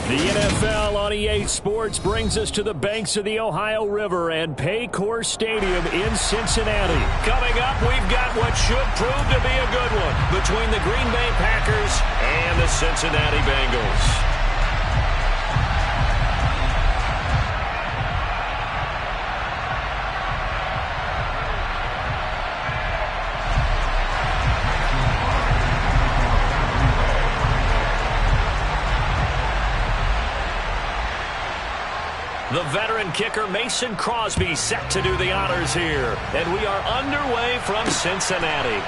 The NFL on EA Sports brings us to the banks of the Ohio River and Paycor Stadium in Cincinnati. Coming up, we've got what should prove to be a good one between the Green Bay Packers and the Cincinnati Bengals. The veteran kicker Mason Crosby set to do the honors here. And we are underway from Cincinnati.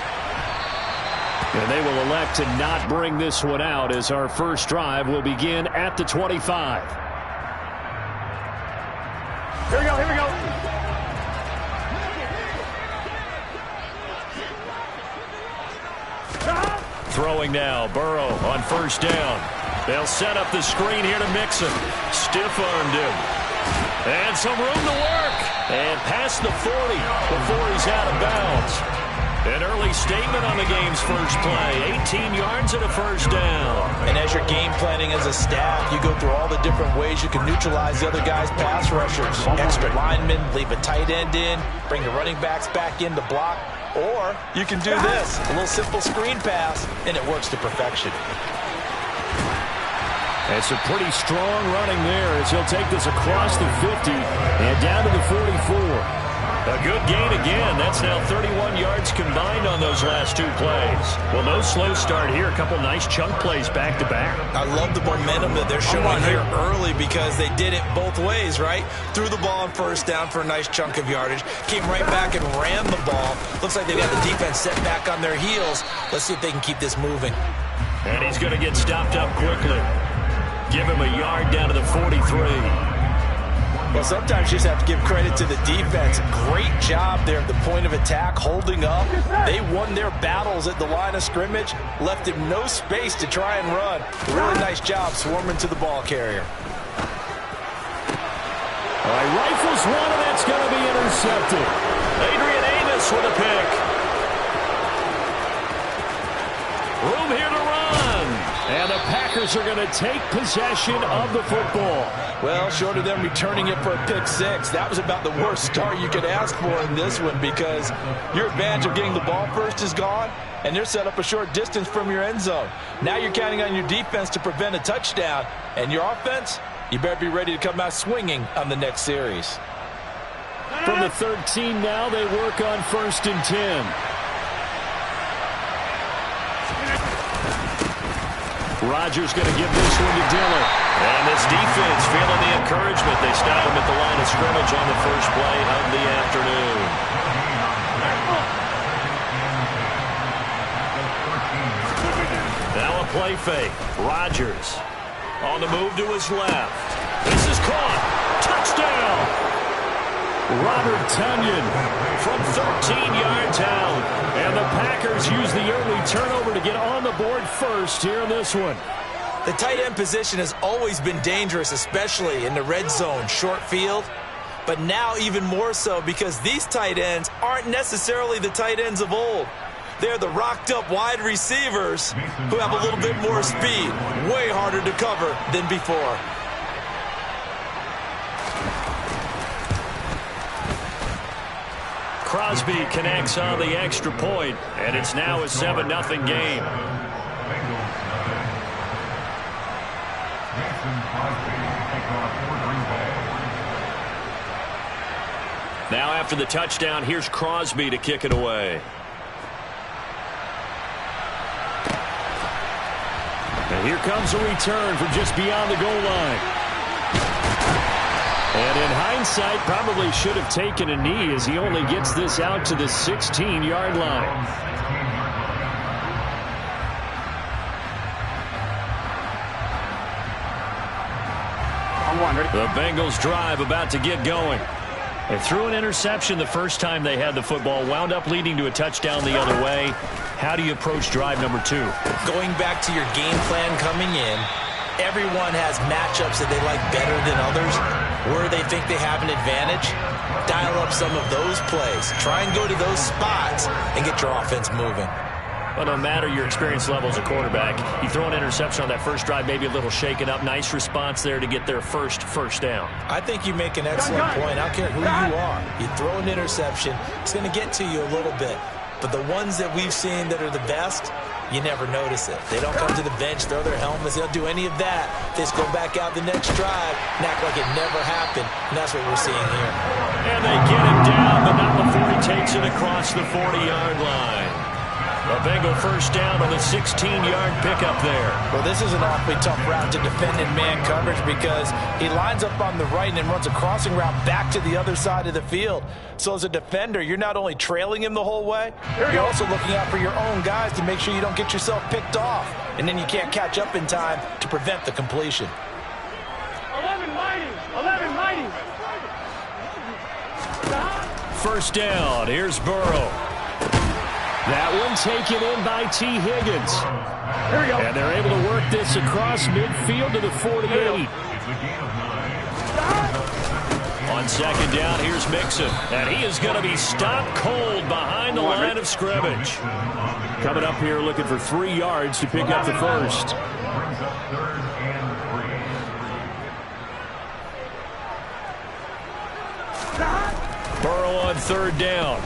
And they will elect to not bring this one out as our first drive will begin at the 25. Here we go, here we go. Throwing now, Burrow on first down. They'll set up the screen here to Mixon. Stiff-armed him. And some room to work. And past the 40 before he's out of bounds. An early statement on the game's first play. 18 yards and a first down. And as you're game planning as a staff, you go through all the different ways you can neutralize the other guy's pass rushers. Extra linemen, leave a tight end in, bring the running backs back in to block. Or you can do this, a little simple screen pass, and it works to perfection. It's a pretty strong running there as he'll take this across the 50 and down to the 44. A good gain again. That's now 31 yards combined on those last two plays. Well, no slow start here. A couple nice chunk plays back-to-back. I love the momentum that they're showing here early because they did it both ways, right? Threw the ball on first down for a nice chunk of yardage. Came right back and ran the ball. Looks like they've got the defense set back on their heels. Let's see if they can keep this moving. And he's going to get stopped up quickly. Give him a yard down to the 43. Well, sometimes you just have to give credit to the defense. Great job there at the point of attack, holding up. They won their battles at the line of scrimmage, left him no space to try and run. Really nice job swarming to the ball carrier. All right, rifles one, and that's going to be intercepted. Adrian Amos with a pick. Room here to run. And the Packers are going to take possession of the football. Well, short of them returning it for a pick six, that was about the worst start you could ask for in this one because your advantage of getting the ball first is gone, and they're set up a short distance from your end zone. Now you're counting on your defense to prevent a touchdown, and your offense, you better be ready to come out swinging on the next series. From the 13 now, they work on 1st and 10. Rodgers going to give this one to Dillon. And this defense feeling the encouragement. They stop him at the line of scrimmage on the first play of the afternoon. Now a play fake. Rodgers on the move to his left. This is caught. Touchdown. Robert Tonyan from 13 yards out. And the Packers use the early turnover to get on the board first here in this one. The tight end position has always been dangerous, especially in the red zone, short field. But now even more so because these tight ends aren't necessarily the tight ends of old. They're the rocked-up wide receivers who have a little bit more speed, way harder to cover than before. Crosby connects on the extra point, and it's now a 7-0 game. Now after the touchdown, here's Crosby to kick it away. And here comes a return from just beyond the goal line. And in hindsight, probably should have taken a knee as he only gets this out to the 16-yard line. The Bengals drive about to get going. They threw an interception the first time they had the football, wound up leading to a touchdown the other way. How do you approach drive number 2? Going back to your game plan coming in, everyone has matchups that they like better than others, where they think they have an advantage. Dial up some of those plays. Try and go to those spots and get your offense moving. Well, no matter your experience level as a quarterback, you throw an interception on that first drive, maybe a little shaken up. Nice response there to get their first down. I think you make an excellent point. I don't care who you are. You throw an interception, it's going to get to you a little bit. But the ones that we've seen that are the best, you never notice it. They don't come to the bench, throw their helmets. They don't do any of that. They just go back out the next drive and act like it never happened. And that's what we're seeing here. And they get him down, but not before he takes it across the 40-yard line. A Bengal first down on the 16-yard pickup there. Well, this is an awfully tough route to defend in man coverage because he lines up on the right and then runs a crossing route back to the other side of the field. So as a defender, you're not only trailing him the whole way, you're also looking out for your own guys to make sure you don't get yourself picked off. And then you can't catch up in time to prevent the completion. 11 mighty. First down, here's Burrow. That one taken in by T. Higgins. Here we go. And they're able to work this across midfield to the 48. On second down, here's Mixon. And he is going to be stopped cold behind the line of scrimmage. Coming up here looking for 3 yards to pick up the first. Burrow on third down.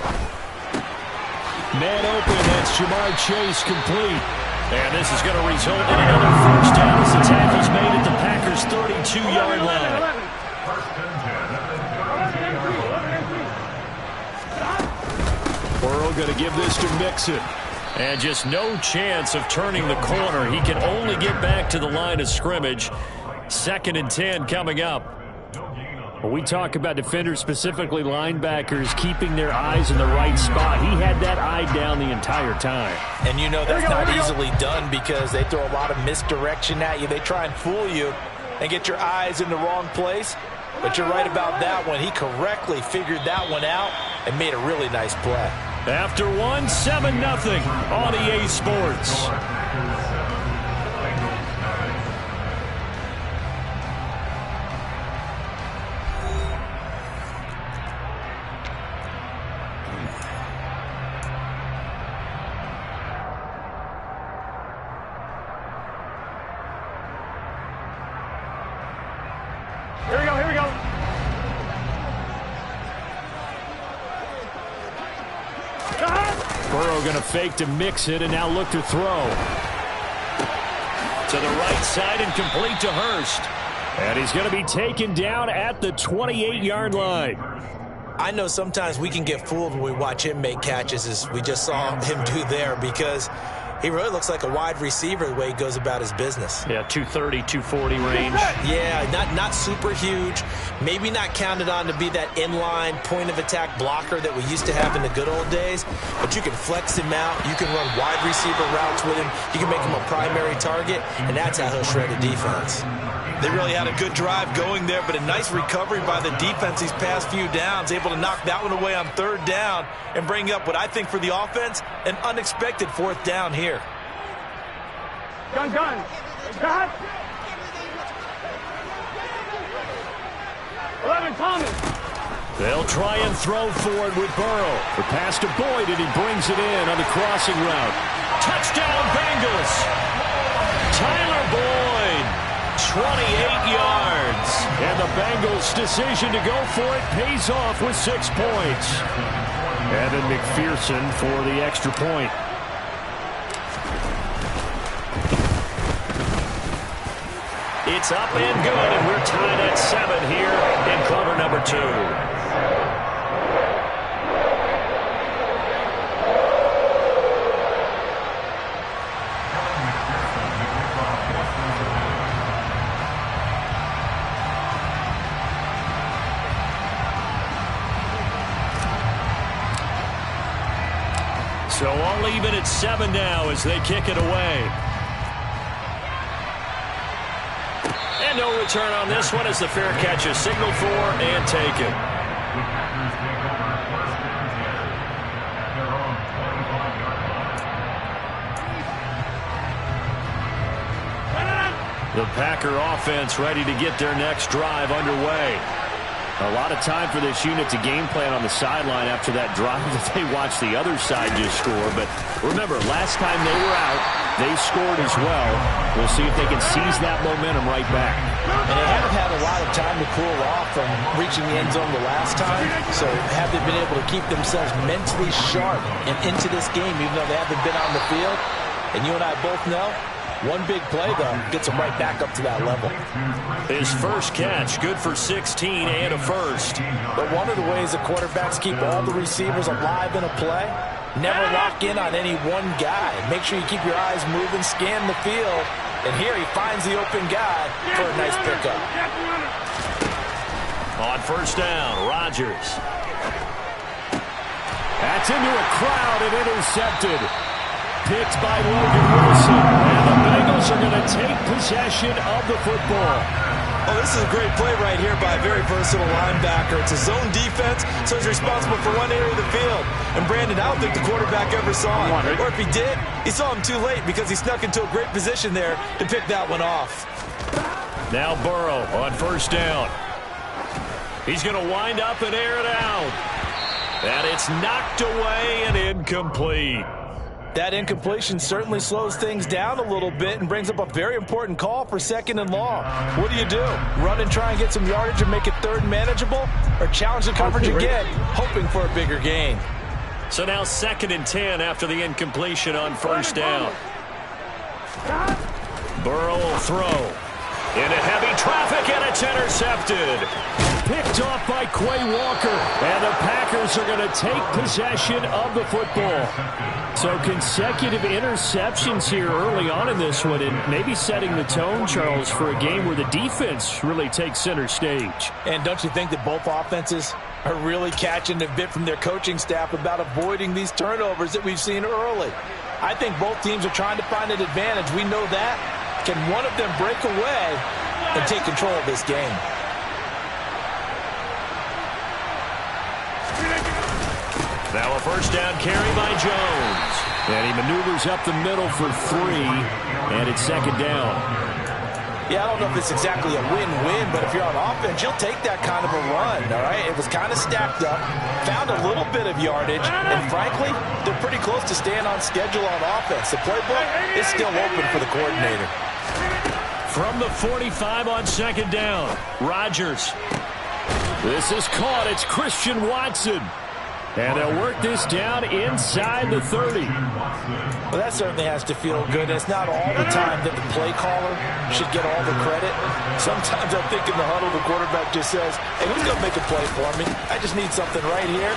Man open, that's Jamar Chase complete. And this is going to result in another first down as the tackle's made at the Packers' 32-yard line. Burrow going to give this to Mixon. And just no chance of turning the corner. He can only get back to the line of scrimmage. 2nd and 10 coming up. When we talk about defenders, specifically linebackers, keeping their eyes in the right spot, he had that eye down the entire time. And you know that's not easily done because they throw a lot of misdirection at you. They try and fool you and get your eyes in the wrong place. But you're right about that one. He correctly figured that one out and made a really nice play. After 7-0 on EA Sports. Here we go. Burrow going to fake to mix it and now look to throw. To the right side and complete to Hurst. And he's going to be taken down at the 28-yard line. I know sometimes we can get fooled when we watch him make catches as we just saw him do there because he really looks like a wide receiver the way he goes about his business. Yeah, 230, 240 range. Yeah, not super huge. Maybe not counted on to be that inline point-of-attack blocker that we used to have in the good old days. But you can flex him out. You can run wide receiver routes with him. You can make him a primary target, and that's how he'll shred a defense. They really had a good drive going there, but a nice recovery by the defense these past few downs, able to knock that one away on third down and bring up what I think for the offense, an unexpected 4th down here. Gun. 11 Thomas. They'll try and throw forward with Burrow. The pass to Boyd, and he brings it in on the crossing route. Touchdown, Bengals. Tyler Boyd, 28 yards. And the Bengals' decision to go for it pays off with 6 points. Evan McPherson for the extra point. It's up and good, and we're tied at 7 here in quarter number 2. So all even at 7 now as they kick it away. And no return on this one as the fair catch is signaled for and taken. The Packer offense ready to get their next drive underway. A lot of time for this unit to game plan on the sideline after that drive that they watched the other side just score. But remember, last time they were out, they scored as well. We'll see if they can seize that momentum right back. And they haven't had a lot of time to cool off from reaching the end zone the last time. So have they been able to keep themselves mentally sharp and into this game, even though they haven't been on the field? And you and I both know, one big play, though, gets them right back up to that level. His first catch, good for 16 and a first. But one of the ways that quarterbacks keep all the receivers alive in a play, never lock in on any one guy. Make sure you keep your eyes moving, scan the field. And here he finds the open guy for a nice pickup. On first down, Rodgers. That's into a crowd and intercepted. Picked by Logan Wilson. And the Bengals are going to take possession of the football. Oh, this is a great play right here by a very versatile linebacker. It's a zone defense, so he's responsible for one area of the field. And Brandon, I don't think the quarterback ever saw him. Or if he did, he saw him too late because he snuck into a great position there to pick that one off. Now Burrow on first down. He's going to wind up and air it out. And it's knocked away and incomplete. That incompletion certainly slows things down a little bit and brings up a very important call for 2nd and long. What do? Run and try and get some yardage and make it third and manageable? Or challenge the coverage again, hoping for a bigger gain? So now 2nd and 10 after the incompletion on first down. Burrow will throw. Into heavy traffic, and it's intercepted. Picked off by Quay Walker. And the Packers are going to take possession of the football. So consecutive interceptions here early on in this one, and maybe setting the tone, Charles, for a game where the defense really takes center stage. And don't you think that both offenses are really catching a bit from their coaching staff about avoiding these turnovers that we've seen early? I think both teams are trying to find an advantage. We know that. Can one of them break away and take control of this game? Now a first down carry by Jones. And he maneuvers up the middle for 3. And it's 2nd down. Yeah, I don't know if it's exactly a win-win, but if you're on offense, you'll take that kind of a run, all right? It was kind of stacked up, found a little bit of yardage, and frankly, they're pretty close to staying on schedule on offense. The playbook is still open for the coordinator. From the 45 on 2nd down, Rodgers. This is caught. It's Christian Watson. And they'll work this down inside the 30. Well, that certainly has to feel good. It's not all the time that the play caller should get all the credit. Sometimes I think in the huddle, the quarterback just says, hey, who's going to make a play for me? I just need something right here.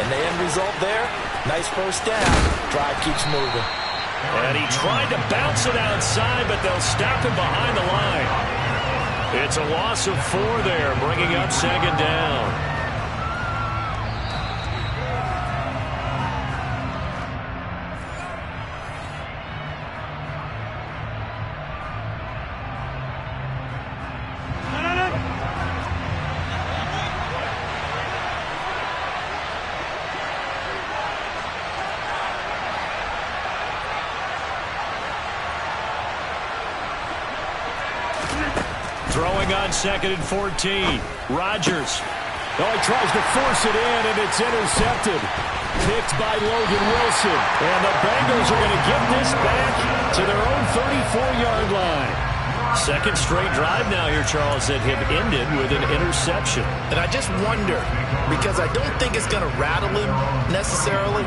And the end result there, nice first down. Drive keeps moving. And he tried to bounce it outside, but they'll stop him behind the line. It's a loss of 4 there, bringing up 2nd down. Throwing on 2nd and 14. Rodgers. Oh, he tries to force it in, and it's intercepted. Picked by Logan Wilson. And the Bengals are going to get this back to their own 34-yard line. 2nd straight drive now here, Charles, that have ended with an interception. And I just wonder, because I don't think it's going to rattle him necessarily,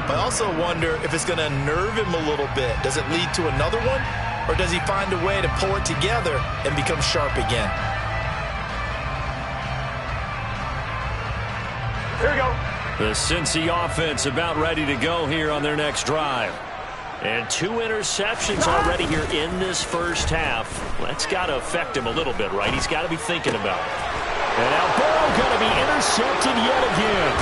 but I also wonder if it's going to unnerve him a little bit. Does it lead to another one? Or does he find a way to pull it together and become sharp again? Here we go. The Cincy offense about ready to go here on their next drive. And 2 interceptions already here in this first half. That's got to affect him a little bit, right? He's got to be thinking about it. And now Burrow going to be intercepted yet again.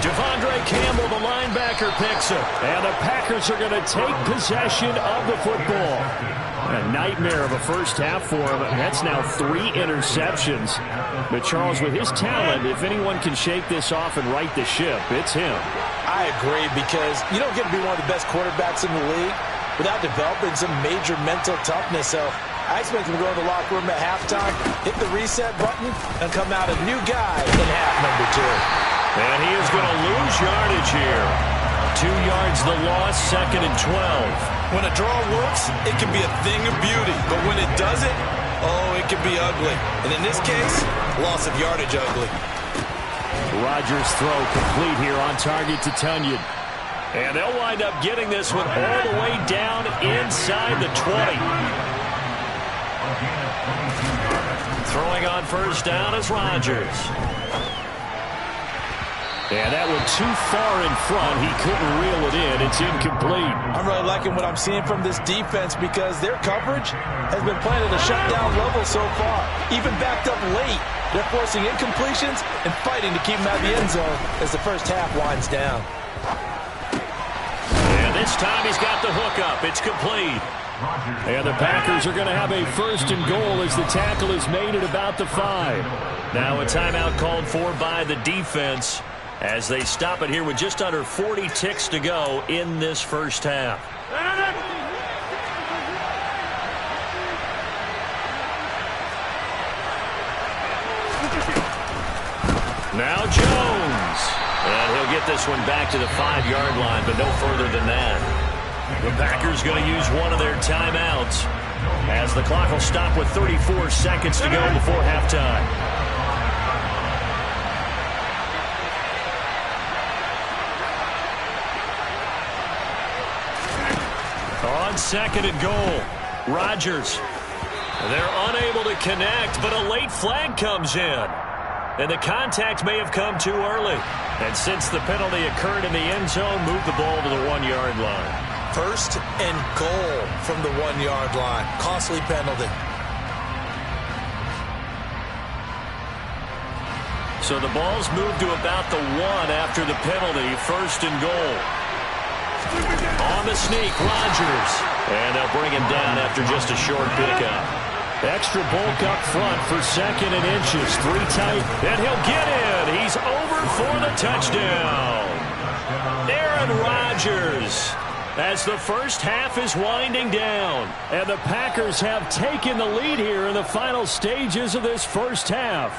Devondre Campbell, the linebacker, picks it. And the Packers are going to take possession of the football. A nightmare of a first half for him. That's now 3 interceptions. But Charles, with his talent, if anyone can shake this off and right the ship, it's him. I agree, because you don't get to be one of the best quarterbacks in the league without developing some major mental toughness. So I expect him to go to the locker room at halftime, hit the reset button, and come out a new guy in half number 2. And he is going to lose yardage here. 2 yards the loss, 2nd and 12. When a draw works, it can be a thing of beauty. But when it doesn't, oh, it can be ugly. And in this case, loss of yardage ugly. Rodgers' throw complete here on target to Tunyon. And they'll wind up getting this one all the way down inside the 20. Throwing on first down is Rodgers. And that one too far in front. He couldn't reel it in. It's incomplete. I'm really liking what I'm seeing from this defense because their coverage has been playing at a shutdown level so far. Even backed up late, they're forcing incompletions and fighting to keep them out of the end zone as the first half winds down. And this time he's got the hook up. It's complete. And the Packers are going to have a 1st and goal as the tackle is made at about the 5. Now a timeout called for by the defense as they stop it here with just under 40 ticks to go in this first half. Now Jones. And he'll get this one back to the 5-yard line, but no further than that. The Packers going to use one of their timeouts as the clock will stop with 34 seconds to go before halftime. On 2nd and goal, Rodgers. They're unable to connect, but a late flag comes in. And the contact may have come too early. And since the penalty occurred in the end zone, move the ball to the 1-yard line. 1st and goal from the 1-yard line. Costly penalty. So the ball's moved to about the 1 after the penalty. 1st and goal. On the sneak, Rodgers. And they'll bring him down after just a short pickup. Extra bulk up front for 2nd and inches. 3 tight, and he'll get in. He's over for the touchdown. Aaron Rodgers. As the first half is winding down. And the Packers have taken the lead here in the final stages of this first half.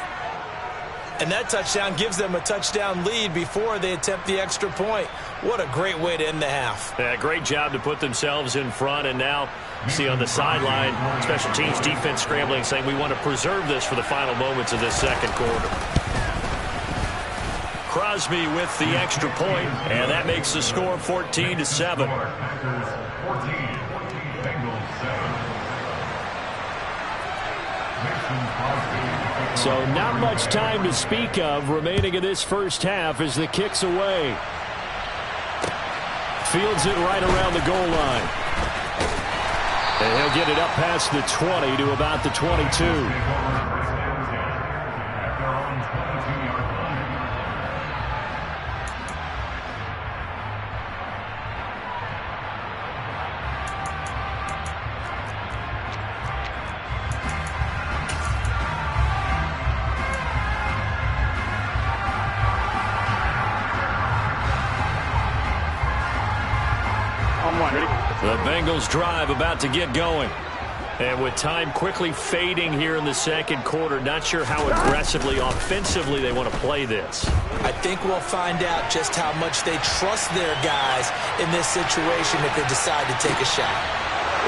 And that touchdown gives them a touchdown lead before they attempt the extra point. What a great way to end the half. Yeah, great job to put themselves in front. And now, see on the sideline, special teams defense scrambling, saying we want to preserve this for the final moments of this second quarter. Crosby with the extra point, and that makes the score 14-7. So not much time to speak of remaining in this first half as the kick's away. Fields it right around the goal line. And he'll get it up past the 20 to about the 22. The Bengals drive about to get going. And with time quickly fading here in the second quarter, not sure how aggressively, offensively they want to play this. I think we'll find out just how much they trust their guys in this situation if they decide to take a shot.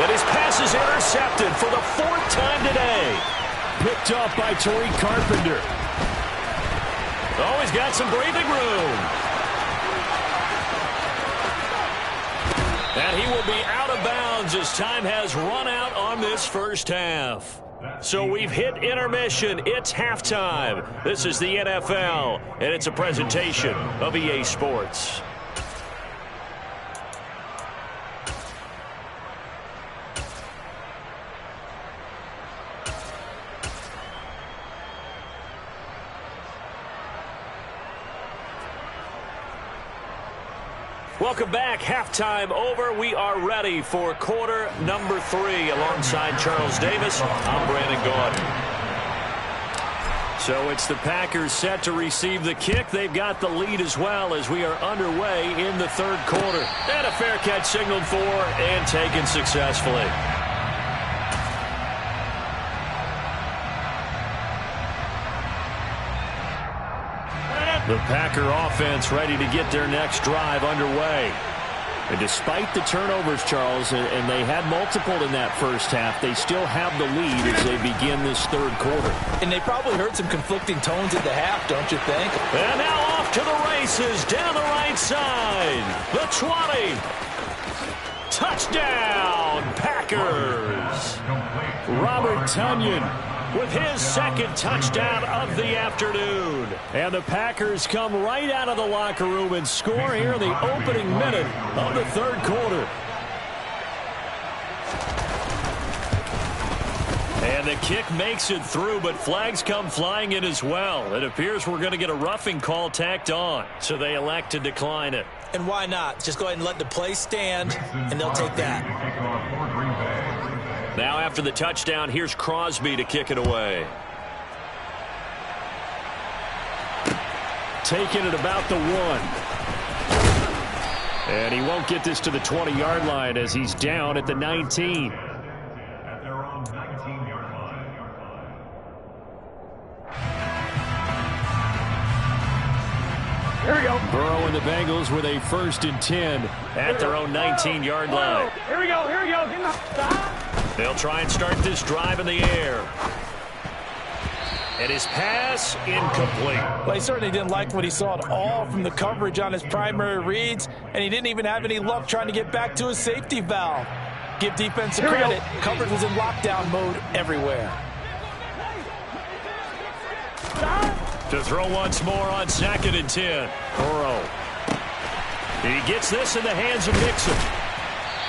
And his pass is intercepted for the 4th time today. Picked up by Tariq Carpenter. Oh, he's got some breathing room. And he will be out of bounds as time has run out on this first half. So we've hit intermission. It's halftime. This is the NFL, and it's a presentation of EA Sports. Welcome back. Halftime over. We are ready for quarter number 3. Alongside Charles Davis, I'm Brandon Gaudin. So it's the Packers set to receive the kick. They've got the lead as well as we are underway in the third quarter. And a fair catch signaled for and taken successfully. The Packer offense ready to get their next drive underway. And despite the turnovers, Charles, and they had multiple in that first half, they still have the lead as they begin this third quarter. And they probably heard some conflicting tones at the half, don't you think? And now off to the races down the right side. The 20. Touchdown, Packers. Robert Tonyan with his second touchdown of the afternoon. And the Packers come right out of the locker room and score here in the opening minute of the third quarter. And the kick makes it through, but flags come flying in as well. It appears we're going to get a roughing call tacked on, so they elect to decline it. And why not? Just go ahead and let the play stand, and they'll take that. Now after the touchdown, here's Crosby to kick it away. Taking it about the 1. And he won't get this to the 20-yard line as he's down at the 19. At their own 19-yard line. Here we go. Burrow and the Bengals with a 1st and 10 at their own 19-yard line. Here we go. Here we go. Stop. They'll try and start this drive in the air. And his pass incomplete. Well, he certainly didn't like what he saw at all from the coverage on his primary reads, and he didn't even have any luck trying to get back to his safety valve. Give defense some credit. Coverage was in lockdown mode everywhere. To throw once more on 2nd and 10. Burrow. He gets this in the hands of Mixon.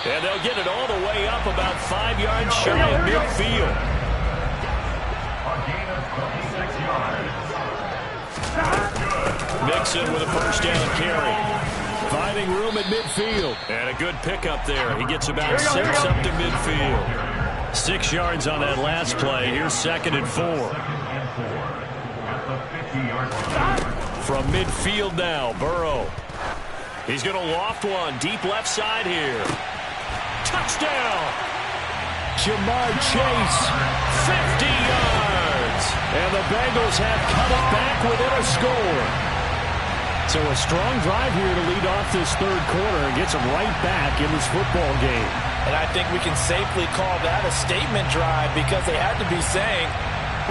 And they'll get it all the way up about 5 yards shy of midfield. A gain of 26 yards. Mixon with a 1st down carry. Finding room at midfield. And a good pickup there. He gets about 6 up to midfield. 6 yards on that last play. Here's 2nd and 4. At the 50-yard line. From midfield now, Burrow. He's going to loft one deep left side here. Touchdown! Jamar Chase, 50 yards. And the Bengals have cut it back within a score. So a strong drive here to lead off this third quarter and gets them right back in this football game. And I think we can safely call that a statement drive because they had to be saying,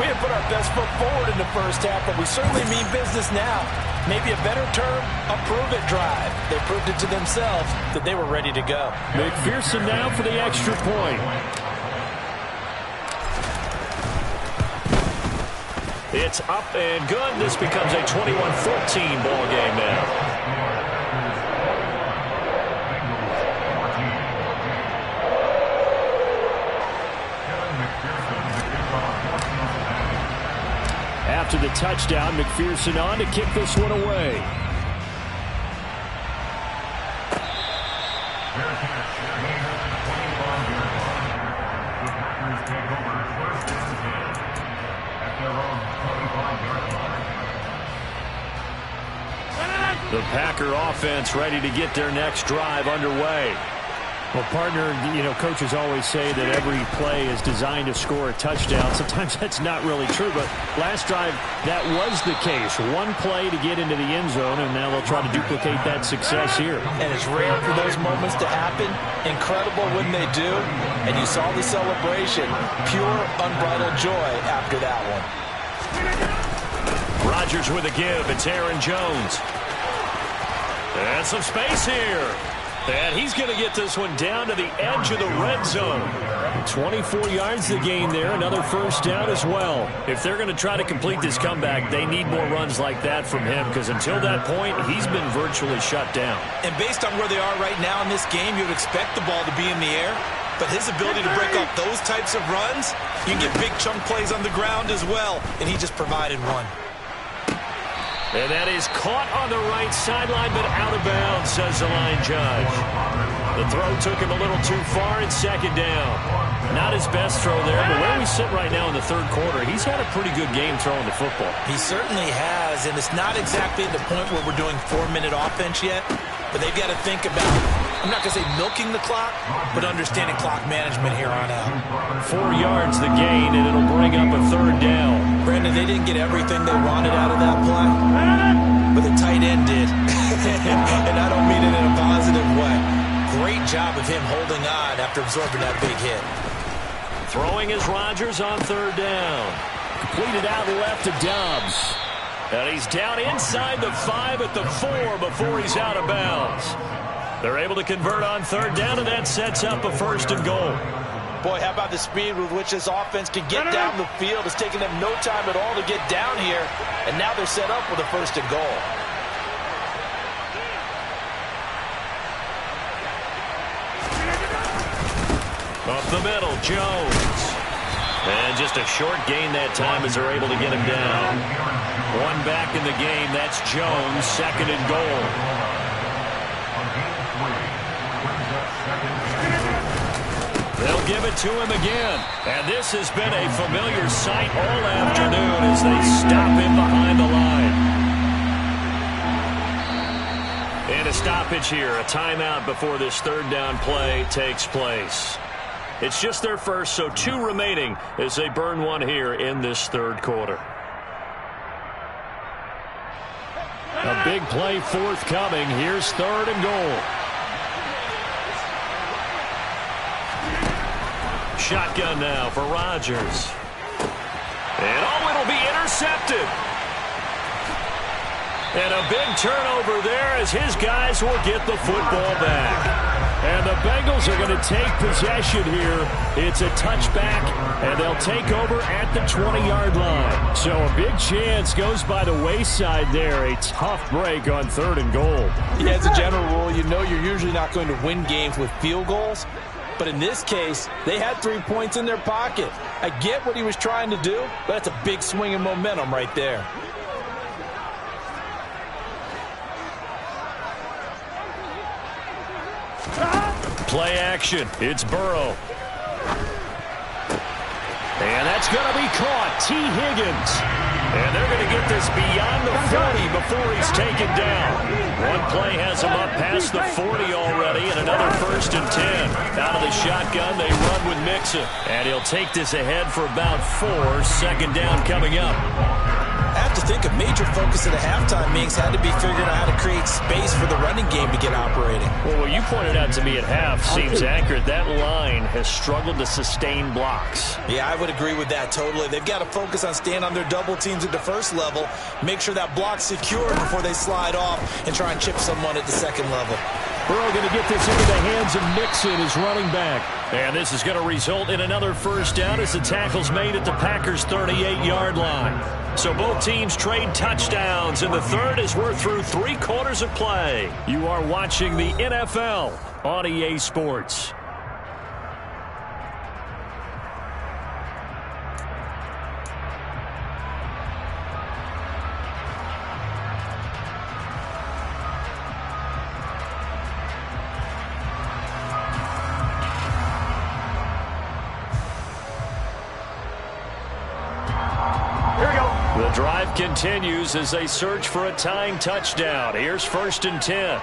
we have put our best foot forward in the first half, but we certainly mean business now. Maybe a better term, a prove-it drive. They proved it to themselves that they were ready to go. McPherson now for the extra point. It's up and good. This becomes a 21-14 ball game now. After the touchdown, McPherson on to kick this one away. The Packer offense ready to get their next drive underway. Well, partner, coaches always say that every play is designed to score a touchdown. Sometimes that's not really true, but last drive, that was the case. One play to get into the end zone, and now they'll try to duplicate that success here. And it's rare for those moments to happen. Incredible when they do. And you saw the celebration. Pure, unbridled joy after that one. Rodgers with a give. It's Aaron Jones. And some space here. And he's going to get this one down to the edge of the red zone. 24 yards to gain there. Another 1st down as well. If they're going to try to complete this comeback, they need more runs like that from him, because until that point, he's been virtually shut down. And based on where they are right now in this game, you would expect the ball to be in the air. But his ability to break up those types of runs, you can get big chunk plays on the ground as well. And he just provided one. And that is caught on the right sideline, but out of bounds, says the line judge. The throw took him a little too far, and 2nd down. Not his best throw there, but where we sit right now in the third quarter, he's had a pretty good game throwing the football. He certainly has, and it's not exactly at the point where we're doing 4-minute offense yet, but they've got to think about, I'm not going to say milking the clock, but understanding clock management here on out. 4 yards the gain, and it'll bring up a 3rd down. Brandon, they didn't get everything they wanted out of that play, but job of him holding on after absorbing that big hit. Throwing is Rodgers on third down. Completed out left to Dobbs. And he's down inside the 5 at the 4 before he's out of bounds. They're able to convert on third down, and that sets up a 1st and goal. Boy, how about the speed with which this offense can get down the field? It's taken them no time at all to get down here, and now they're set up with a 1st and goal. Up the middle, Jones. And just a short gain that time as they're able to get him down. One back in the game, that's Jones, 2nd and goal. They'll give it to him again. And this has been a familiar sight all afternoon as they stop him behind the line. And a stoppage here, a timeout before this 3rd down play takes place. It's just their first, so 2 remaining as they burn one here in this 3rd quarter. A big play forthcoming. Here's 3rd and goal. Shotgun now for Rodgers. And it'll be intercepted. And a big turnover there as his guys will get the football back. And the Bengals are going to take possession here. It's a touchback, and they'll take over at the 20-yard line. So a big chance goes by the wayside there. A tough break on 3rd and goal. Yeah, as a general rule, you know you're usually not going to win games with field goals. But in this case, they had 3 points in their pocket. I get what he was trying to do, but that's a big swing in momentum right there. Play action. It's Burrow. And that's going to be caught. T. Higgins. And they're going to get this beyond the 40 before he's taken down. One play has him up past the 40 already, and another 1st and 10. Out of the shotgun, they run with Mixon. And he'll take this ahead for about 4. 2nd down coming up. I have to think a major focus at the halftime, Minks, had to be figuring out how to create space for the running game to get operating. Well, what you pointed out to me at half seems accurate. That line has struggled to sustain blocks. Yeah, I would agree with that totally. They've got to focus on staying on their double teams at the 1st level, make sure that block's secure before they slide off and try and chip someone at the 2nd level. Burrow going to get this into the hands of Mixon, his running back. And this is going to result in another 1st down as the tackle's made at the Packers' 38-yard line. So both teams trade touchdowns, and the 3rd as we're through 3 quarters of play. You are watching the NFL on EA Sports. The drive continues as they search for a tying touchdown. Here's 1st and 10.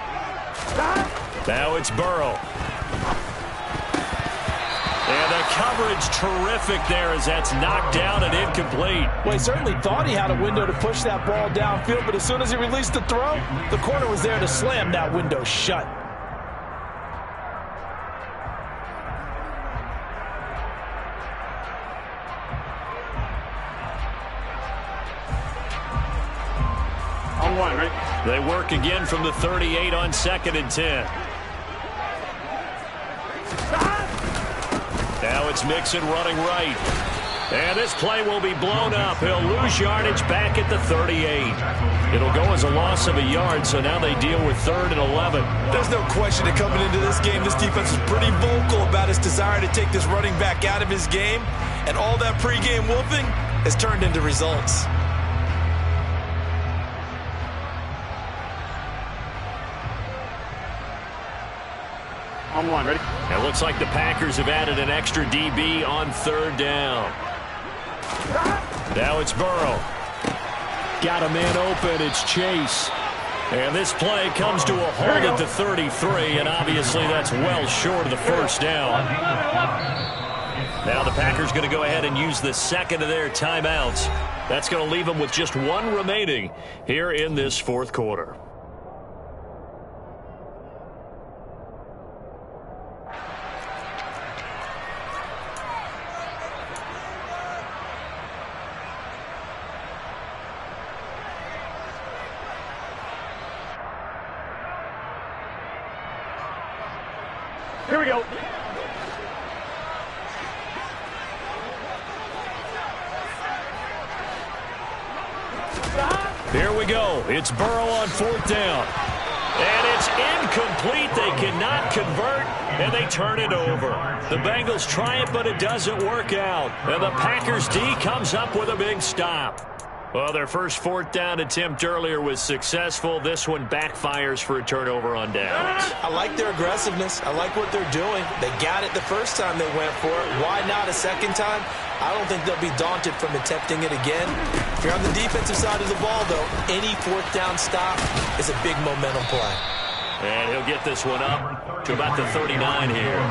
Now it's Burrow. And the coverage terrific there as that's knocked down and incomplete. Well, he certainly thought he had a window to push that ball downfield, but as soon as he released the throw, the corner was there to slam that window shut. They work again from the 38 on 2nd and 10. Now it's Mixon running right. And this play will be blown up. He'll lose yardage back at the 38. It'll go as a loss of a yard, so now they deal with 3rd and 11. There's no question that coming into this game, this defense is pretty vocal about its desire to take this running back out of his game. And all that pregame whooping has turned into results. On 1, ready? It looks like the Packers have added an extra DB on 3rd down. Now it's Burrow. Got a man open. It's Chase. And this play comes to a halt at the 33, and obviously that's well short of the 1st down. Now the Packers going to go ahead and use the 2nd of their timeouts. That's going to leave them with just 1 remaining here in this 4th quarter. Here we go. Here we go. It's Burrow on 4th down. And it's incomplete. They cannot convert, and they turn it over. The Bengals try it, but it doesn't work out. And the Packers D comes up with a big stop. Well, their first 4th down attempt earlier was successful. This one backfires for a turnover on downs. I like their aggressiveness. I like what they're doing. They got it the first time they went for it. Why not a second time? I don't think they'll be daunted from attempting it again. If you're on the defensive side of the ball, though, any 4th down stop is a big momentum play. And he'll get this one up to about the 39 here.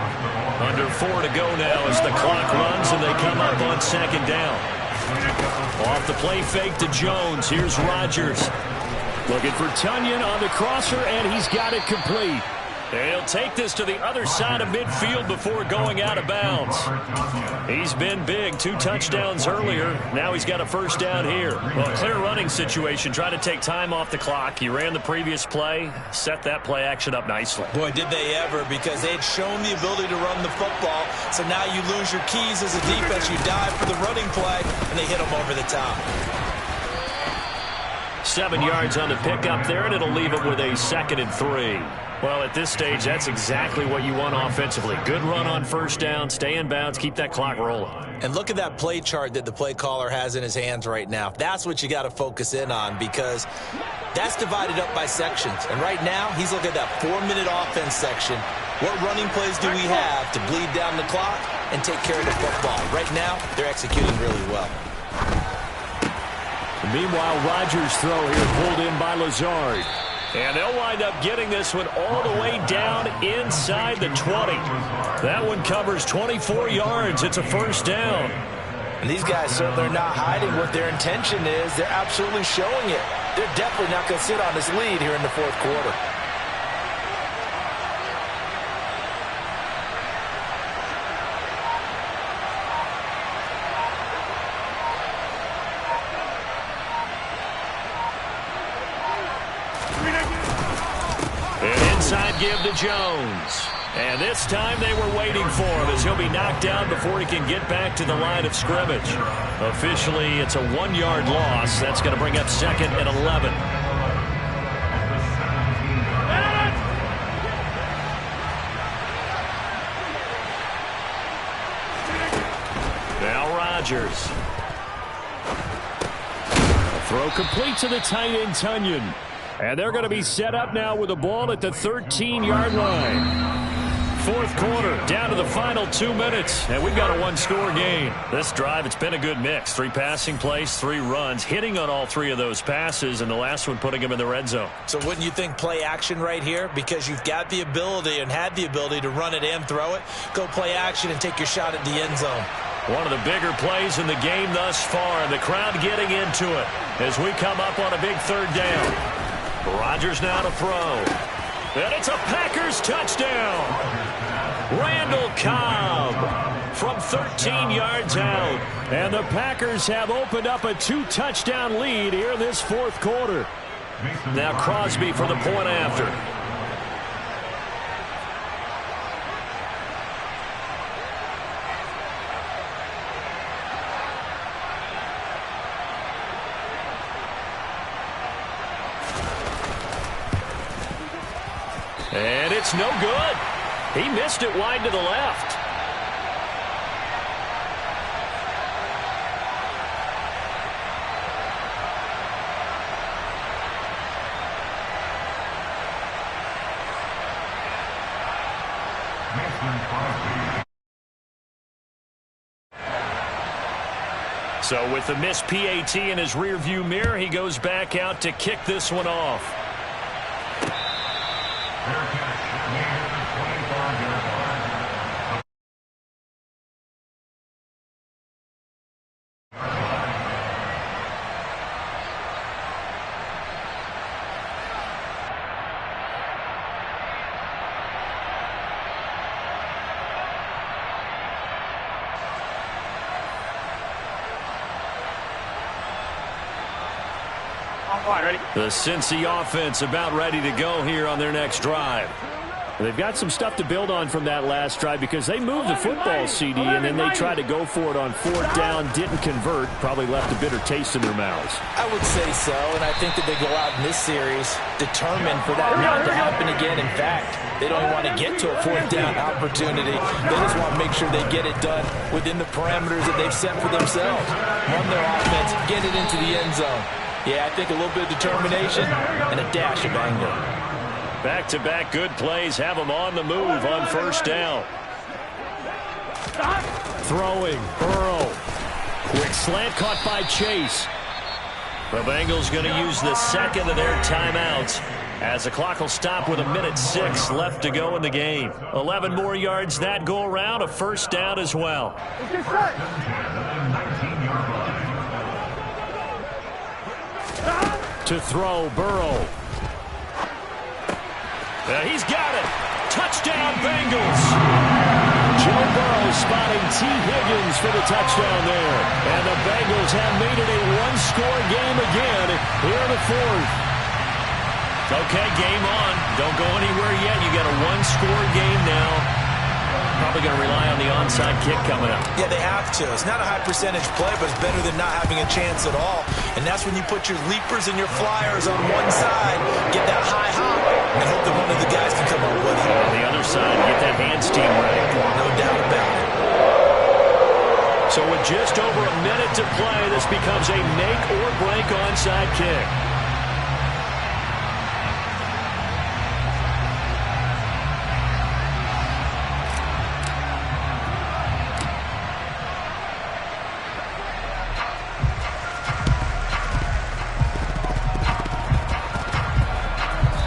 Under 4 to go now as the clock runs and they come up on 2nd down. Off the play fake to Jones. Here's Rodgers. Looking for Tunyon on the crosser, and he's got it complete. And he'll take this to the other side of midfield before going out of bounds. He's been big. 2 touchdowns earlier. Now he's got a 1st down here. Well, a clear running situation. Trying to take time off the clock. He ran the previous play. Set that play action up nicely. Boy, did they ever, because they had shown the ability to run the football. So now you lose your keys as a defense. You dive for the running play, and they hit him over the top. 7 yards on the pickup there, and it'll leave him with a 2nd and 3. Well, at this stage, that's exactly what you want offensively. Good run on 1st down, stay in bounds, keep that clock rolling. And look at that play chart that the play caller has in his hands right now. That's what you got to focus in on, because that's divided up by sections. And right now, he's looking at that 4-minute offense section. What running plays do we have to bleed down the clock and take care of the football? Right now, they're executing really well. Meanwhile, Rodgers' throw here pulled in by Lazard. And they'll wind up getting this one all the way down inside the 20. That one covers 24 yards. It's a 1st down. And these guys certainly are not hiding what their intention is. They're absolutely showing it. They're definitely not going to sit on this lead here in the 4th quarter. Inside give to Jones. And this time they were waiting for him as he'll be knocked down before he can get back to the line of scrimmage. Officially, it's a 1-yard loss. That's going to bring up 2nd and 11. Now Rodgers. A throw complete to the tight end, Tunyon. And they're going to be set up now with the ball at the 13-yard line. 4th quarter, down to the final 2 minutes, and we've got a 1-score game. This drive, it's been a good mix. 3 passing plays, 3 runs, hitting on all 3 of those passes, and the last one putting them in the red zone. So wouldn't you think play action right here? Because you've got the ability and had the ability to run it and throw it. Go play action and take your shot at the end zone. One of the bigger plays in the game thus far, and the crowd getting into it as we come up on a big 3rd down. Rodgers now to throw. And it's a Packers touchdown. Randall Cobb from 13 yards out. And the Packers have opened up a 2-touchdown lead here in this 4th quarter. Now Crosby for the point after. And it's no good. He missed it wide to the left. So with the missed PAT in his rearview mirror, he goes back out to kick this one off. Ready? The Cincy offense about ready to go here on their next drive. They've got some stuff to build on from that last drive because they moved the football, CD, and then they tried to go for it on 4th down, didn't convert, probably left a bitter taste in their mouths. I would say so, and I think that they go out in this series determined for that not to happen again. In fact, they don't even want to get to a 4th down opportunity. They just want to make sure they get it done within the parameters that they've set for themselves. Run their offense, get it into the end zone. Yeah, I think a little bit of determination and a dash of anger. Back-to-back good plays have them on the move on 1st down. Throwing, Burrow. Quick slant caught by Chase. The Bengals going to use the second of their timeouts as the clock will stop with 1:06 left to go in the game. 11 more yards that go around, a 1st down as well. To throw, Burrow. He's got it. Touchdown, Bengals. Joe Burrow spotting T. Higgins for the touchdown there. And the Bengals have made it a one-score game again here in the 4th. Okay, game on. Don't go anywhere yet. You got a one-score game now. Probably going to rely on the onside kick coming up. Yeah, they have to. It's not a high percentage play, but it's better than not having a chance at all. And that's when you put your leapers and your flyers on one side, get that high hop, and hope that one of the guys can come up with it. On the other side, get that hands team ready. No doubt about it. So with just over a minute to play, this becomes a make-or-break onside kick.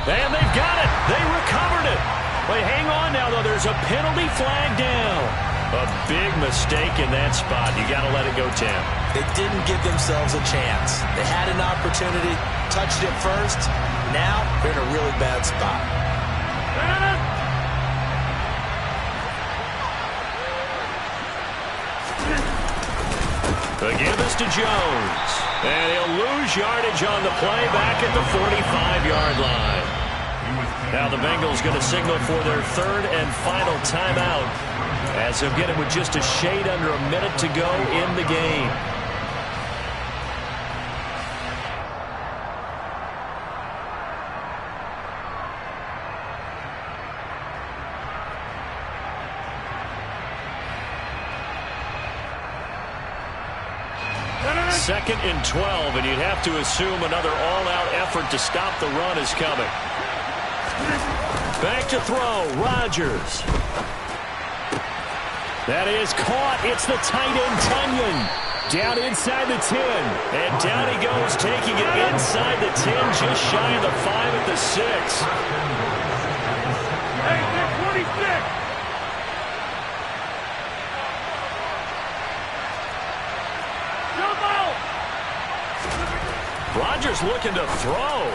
And they've got it. They recovered it. But hang on now, though. There's a penalty flag down. A big mistake in that spot. You got to let it go, Tim. They didn't give themselves a chance. They had an opportunity, touched it first. Now they're in a really bad spot. The give is to Jones. And he'll lose yardage on the play back at the 45-yard line. Now the Bengals going to signal for their 3rd and final timeout as they'll get it with just a shade under a minute to go in the game. Second and 12, and you'd have to assume another all-out effort to stop the run is coming. Back to throw, Rodgers. That is caught. It's the tight end, Tunyon. Down inside the 10. And down he goes, taking it inside the 10, just shy of the 5 at the 6. Hey, they're 26. Rodgers looking to throw.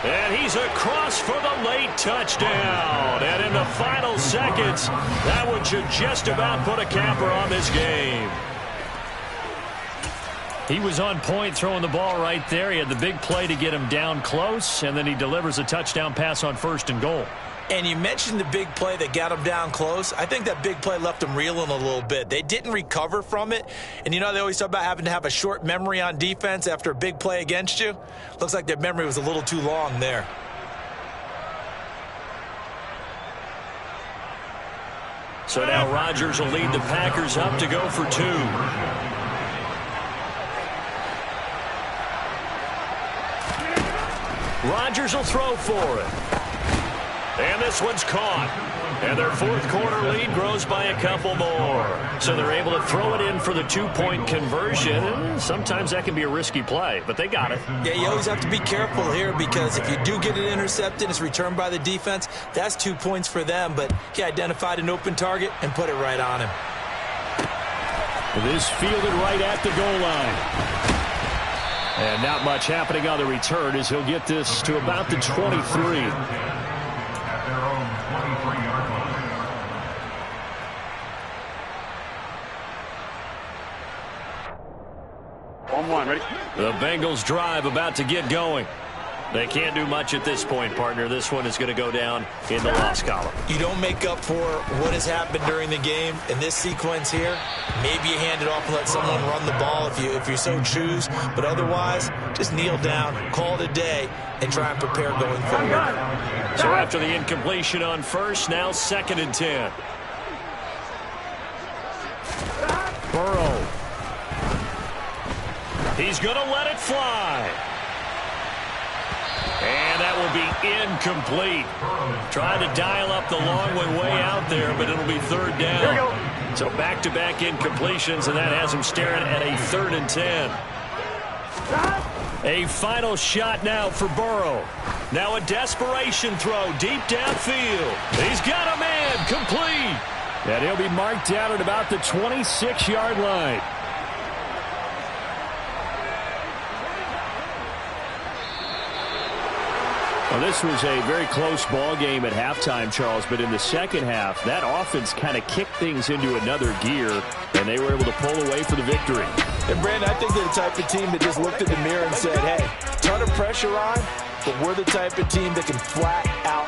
And he's across for the late touchdown. And in the final seconds, that one should just about put a capper on this game. He was on point throwing the ball right there. He had the big play to get him down close, and then he delivers a touchdown pass on 1st and goal. And you mentioned the big play that got him down close. I think that big play left him reeling a little bit. They didn't recover from it. And you know they always talk about having to have a short memory on defense after a big play against you. Looks like their memory was a little too long there. So now Rodgers will lead the Packers up to go for 2. Rodgers will throw for it. And this one's caught. And their 4th quarter lead grows by a couple more. So they're able to throw it in for the 2-point conversion. Sometimes that can be a risky play, but they got it. Yeah, you always have to be careful here because if you do get it intercepted, it's returned by the defense. That's 2 points for them, but he identified an open target and put it right on him. This fielded right at the goal line. And not much happening on the return as he'll get this to about the 23. At their own 23-yard line. 1-1, ready? The Bengals drive about to get going. They can't do much at this point, partner. This one is going to go down in the loss column. You don't make up for what has happened during the game in this sequence here. Maybe you hand it off and let someone run the ball if you so choose. But otherwise, just kneel down, call it a day, and try and prepare going forward. So after the incompletion on first, now 2nd and 10. Burrow. He's going to let it fly. And that will be incomplete. Trying to dial up the long way out there, but it'll be 3rd down. So back-to-back incompletions, and that has him staring at a 3rd and 10. A final shot now for Burrow. Now a desperation throw deep downfield. He's got a man, complete. And he'll be marked down at about the 26-yard line. Well, this was a very close ball game at halftime, Charles, but in the second half, that offense kind of kicked things into another gear, and they were able to pull away for the victory. And, Brandon, I think they're the type of team that just looked in the mirror and said, hey, ton of pressure on, but we're the type of team that can flat out